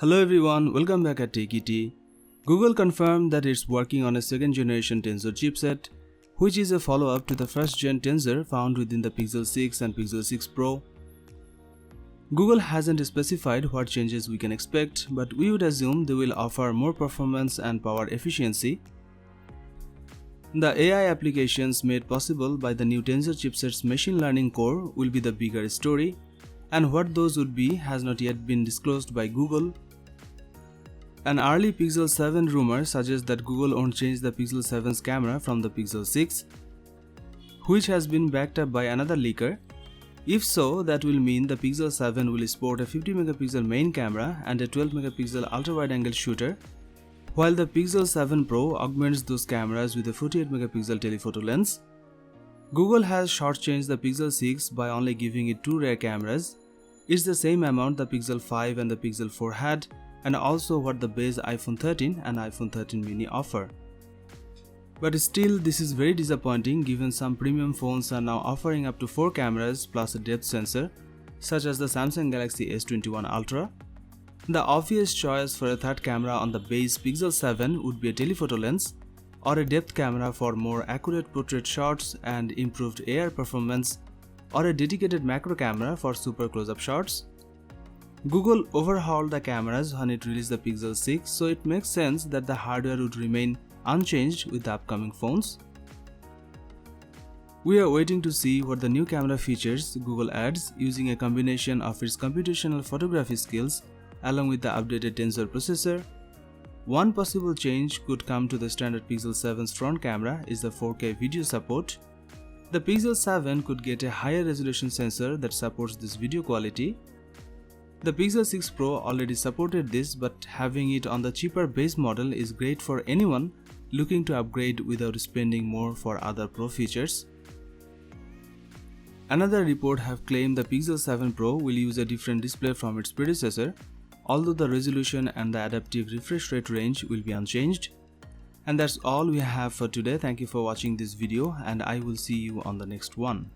Hello everyone, welcome back at TechET. Google confirmed that it's working on a second generation Tensor chipset, which is a follow-up to the first gen Tensor found within the Pixel 6 and Pixel 6 Pro. Google hasn't specified what changes we can expect, but we would assume they will offer more performance and power efficiency. The AI applications made possible by the new Tensor chipset's machine learning core will be the bigger story, and what those would be has not yet been disclosed by Google. An early Pixel 7 rumor suggests that Google won't change the Pixel 7's camera from the Pixel 6, which has been backed up by another leaker. If so, that will mean the Pixel 7 will sport a 50MP main camera and a 12MP ultra-wide-angle shooter, while the Pixel 7 Pro augments those cameras with a 48MP telephoto lens. Google has shortchanged the Pixel 6 by only giving it two rear cameras. It's the same amount the Pixel 5 and the Pixel 4 had, and also what the base iPhone 13 and iPhone 13 mini offer. But still, this is very disappointing given some premium phones are now offering up to 4 cameras plus a depth sensor, such as the Samsung Galaxy S21 Ultra. The obvious choice for a third camera on the base Pixel 7 would be a telephoto lens, or a depth camera for more accurate portrait shots and improved AR performance, or a dedicated macro camera for super close-up shots. Google overhauled the cameras when it released the Pixel 6, so it makes sense that the hardware would remain unchanged with the upcoming phones. We are waiting to see what the new camera features Google adds using a combination of its computational photography skills along with the updated Tensor processor. One possible change could come to the standard Pixel 7's front camera is the 4K video support. The Pixel 7 could get a higher resolution sensor that supports this video quality. The Pixel 6 Pro already supported this, but having it on the cheaper base model is great for anyone looking to upgrade without spending more for other Pro features. Another report have claimed the Pixel 7 Pro will use a different display from its predecessor, although the resolution and the adaptive refresh rate range will be unchanged. And that's all we have for today. Thank you for watching this video, and I will see you on the next one.